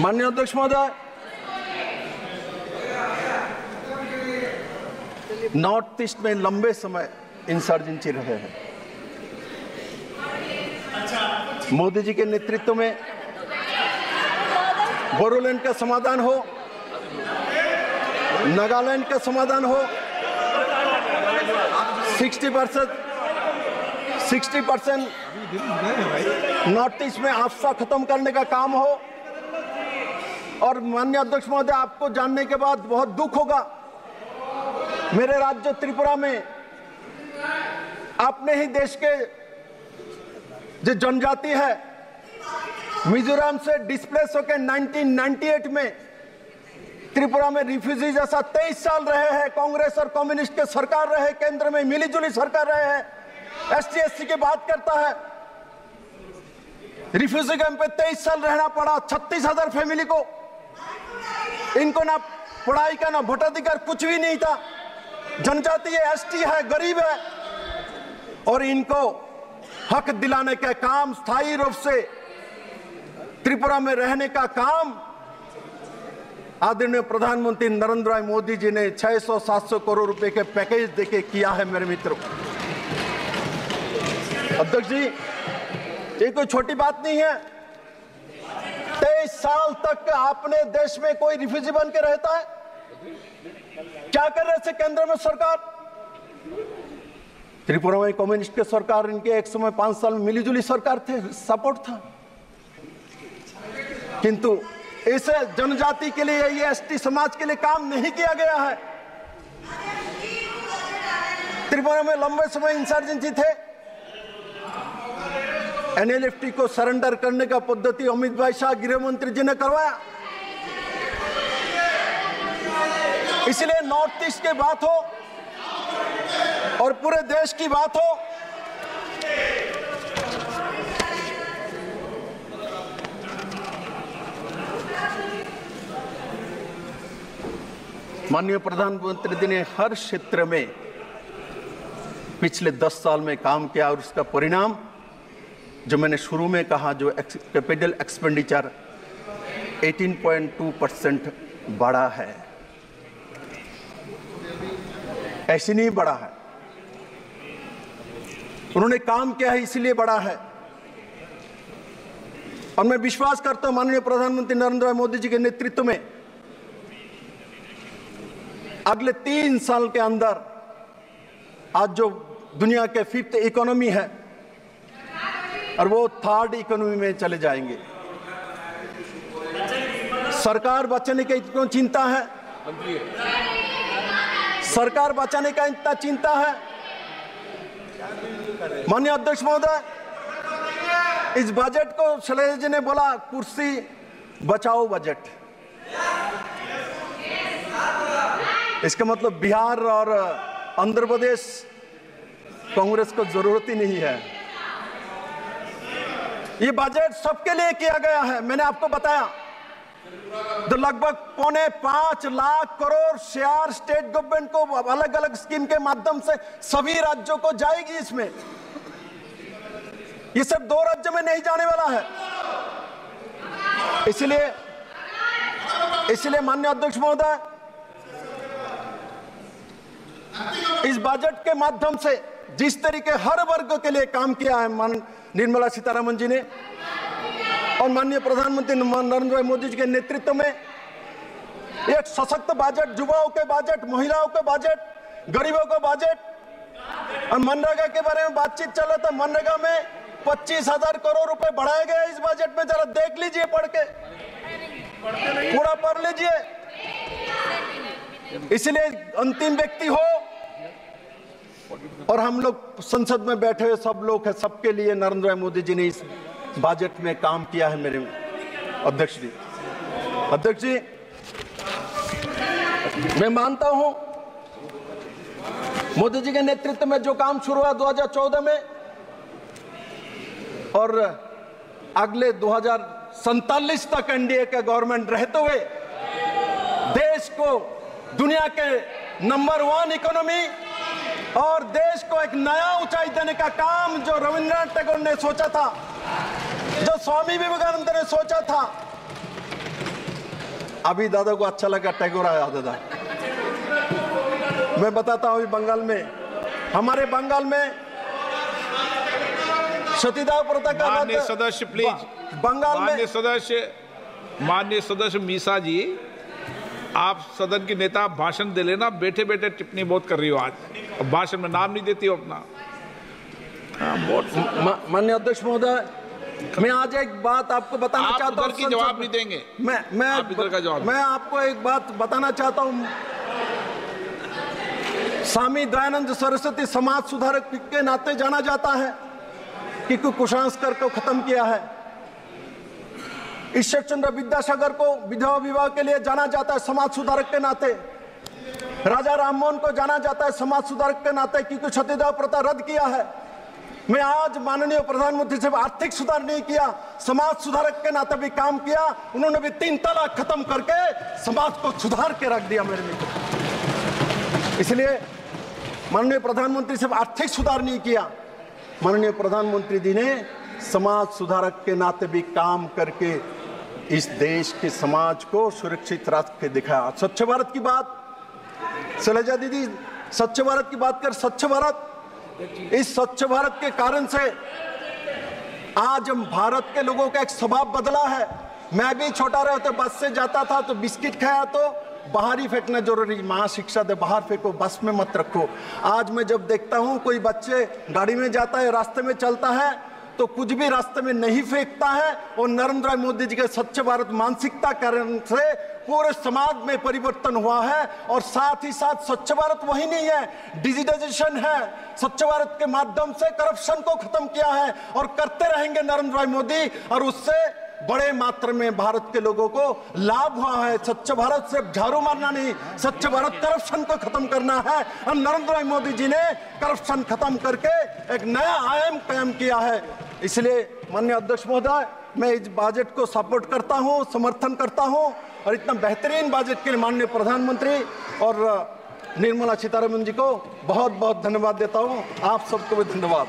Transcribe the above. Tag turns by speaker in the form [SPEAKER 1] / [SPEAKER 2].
[SPEAKER 1] माननीय अध्यक्ष महोदय, नॉर्थ ईस्ट में लंबे समय इंसर्जेंसी रहे हैं। मोदी जी के नेतृत्व में बोडोलैंड का समाधान हो, नागालैंड का समाधान हो, 60% नॉर्थ ईस्ट में आपदा खत्म करने का काम हो। और माननीय अध्यक्ष महोदय, आपको जानने के बाद बहुत दुख होगा, मेरे राज्य त्रिपुरा में अपने ही देश के जो जनजाति है मिजोरम से डिस्प्लेस होकर 1998 में त्रिपुरा में रिफ्यूजी जैसा 23 साल रहे हैं। कांग्रेस और कम्युनिस्ट के सरकार रहे, केंद्र में मिलीजुली सरकार रहे हैं। एसटी एससी की बात करता है, रिफ्यूजी कैंप पे 23 साल रहना पड़ा 36,000 फैमिली को। इनको ना पढ़ाई का ना भोटाधिकार कुछ भी नहीं था। जनजाति है, एसटी है, गरीब है, और इनको हक दिलाने का काम, स्थायी रूप से त्रिपुरा में रहने का काम आदरणीय प्रधानमंत्री नरेंद्र भाई मोदी जी ने 600-700 करोड़ रुपए के पैकेज देके किया है। मेरे मित्रों, अध्यक्ष जी, ये कोई छोटी बात नहीं है। 23 साल तक अपने देश में कोई रिफ्यूजी बन के रहता है। क्या कर रहे थे केंद्र में सरकार? त्रिपुरा में कम्युनिस्ट के सरकार, इनके एक समय 5 साल में मिलीजुली सरकार थे, सपोर्ट था। किंतु इस जनजाति के लिए, ये एसटी समाज के लिए काम नहीं किया गया है। त्रिपुरा में लंबे समय इंसर्जेंसी थे। एनएलएफटी को सरेंडर करने का पद्धति अमित भाई शाह गृह मंत्री जी ने करवाया। इसलिए नॉर्थ ईस्ट की बात हो और पूरे देश की बात हो, माननीय प्रधानमंत्री जी ने हर क्षेत्र में पिछले 10 साल में काम किया, और उसका परिणाम जो मैंने शुरू में कहा, जो कैपिटल एक्सपेंडिचर 18.2% बढ़ा है, ऐसे नहीं बढ़ा है, उन्होंने काम किया है इसलिए बढ़ा है। और मैं विश्वास करता हूं माननीय प्रधानमंत्री नरेंद्र भाई मोदी जी के नेतृत्व में अगले 3 साल के अंदर आज जो दुनिया के 5th इकोनॉमी है और वो 3rd इकोनॉमी में चले जाएंगे। सरकार बचाने की इतनी चिंता है, सरकार बचाने का इतना चिंता है। माननीय अध्यक्ष महोदय, इस बजट को शैलेश जी ने बोला कुर्सी बचाओ बजट। इसका मतलब बिहार और आंध्र प्रदेश कांग्रेस को जरूरत ही नहीं है। ये बजट सबके लिए किया गया है। मैंने आपको बताया तो लगभग 4.25 lakh crore share state government को अलग अलग स्कीम के माध्यम से सभी राज्यों को जाएगी। इसमें ये सब 2 राज्यों में नहीं जाने वाला है। इसलिए माननीय अध्यक्ष महोदय, इस बजट के माध्यम से जिस तरीके हर वर्ग के लिए काम किया है निर्मला सीतारमण जी ने और माननीय प्रधानमंत्री नरेंद्र भाई मोदी जी के नेतृत्व में, एक सशक्त बजट, युवाओं के बजट, महिलाओं के बजट, गरीबों का बजट। और मनरेगा के बारे में बातचीत चल रहा था। मनरेगा में 25,000 करोड़ रुपए बढ़ाए गए इस बजट में। जरा देख लीजिए, पढ़ के पूरा पढ़ लीजिए। इसलिए अंतिम व्यक्ति हो और हम लोग संसद में बैठे हुए सब लोग हैं, सबके लिए नरेंद्र भाई मोदी जी ने इस बजट में काम किया है। मेरे अध्यक्ष जी, मैं मानता हूं मोदी जी के नेतृत्व में जो काम शुरू हुआ 2014 में और अगले 2047 तक एनडीए का गवर्नमेंट रहते हुए देश को दुनिया के नंबर 1 इकोनॉमी और देश को एक नया ऊंचाई देने का काम जो रविंद्रनाथ टैगोर ने सोचा था, जो स्वामी विवेकानंद ने सोचा था, अभी दादा को अच्छा लगा, टैगोर आया दादा। मैं बताता हूँ, बंगाल में, हमारे बंगाल में सतीदाह प्रथा का
[SPEAKER 2] माननीय सदस्य प्लीज,
[SPEAKER 1] बंगाल में
[SPEAKER 2] माननीय सदस्य मीसा जी, आप सदन की नेता, भाषण दे लेना। बैठे बैठे टिप्पणी बहुत कर रही हो आज, भाषण में नाम नहीं देती हो अपना।
[SPEAKER 1] माननीय अध्यक्ष महोदय, मैं आज एक बात आपको बताना चाहता हूँ।
[SPEAKER 2] जवाब नहीं देंगे,
[SPEAKER 1] मैं आपको एक बात बताना चाहता हूँ। स्वामी दयानंद सरस्वती समाज सुधारक के नाते जाना जाता है, क्योंकि कुसंस्कार को खत्म किया है। ईश्वर चंद्र विद्यासागर को विधवा विवाह के लिए जाना जाता है समाज सुधारक के नाते। राजा राममोहन को जाना जाता है समाज सुधारक के नाते, क्योंकि सतीदाह प्रथा रद्द किया है। मैं आज माननीय प्रधानमंत्री से आर्थिक सुधार नहीं किया, समाज सुधारक के नाते भी काम किया। उन्होंने भी 3 तलाक खत्म करके समाज को सुधार के रख दिया मेरे मित्र। इसलिए माननीय प्रधानमंत्री से आर्थिक सुधार नहीं किया, माननीय प्रधानमंत्री जी ने समाज सुधारक के नाते भी काम करके इस देश के समाज को सुरक्षित रख के दिखाया। स्वच्छ भारत की बात, शैलजा दीदी स्वच्छ भारत की बात कर, स्वच्छ भारत, इस स्वच्छ भारत के कारण से आज हम भारत के लोगों का एक स्वभाव बदला है। मैं भी छोटा रहते बस से जाता था तो बिस्किट खाया तो बाहर ही फेंकना जरूरी, माँ शिक्षा दे बाहर फेंको, बस में मत रखो। आज मैं जब देखता हूँ कोई बच्चे गाड़ी में जाता है, रास्ते में चलता है, तो कुछ भी रास्ते में नहीं फेंकता है। और नरेंद्र मोदी जी के स्वच्छ भारत मानसिकता कारण से पूरे समाज में परिवर्तन हुआ है। और साथ ही साथ स्वच्छ भारत वही नहीं है, डिजिटाइजेशन है। स्वच्छ भारत के माध्यम से करप्शन को खत्म किया है और करते रहेंगे नरेंद्र मोदी, और उससे बड़े मात्रा में भारत के लोगों को लाभ हुआ है। स्वच्छ भारत से झाड़ू मारना नहीं, स्वच्छ भारत करप्शन को खत्म करना है। और नरेंद्र मोदी जी ने करप्शन खत्म करके एक नया आयाम कायम किया है। इसलिए माननीय अध्यक्ष महोदय, मैं इस बजट को सपोर्ट करता हूं, समर्थन करता हूं, और इतना बेहतरीन बजट के लिए माननीय प्रधानमंत्री और निर्मला सीतारमण जी को बहुत बहुत धन्यवाद देता हूं। आप सबको भी धन्यवाद।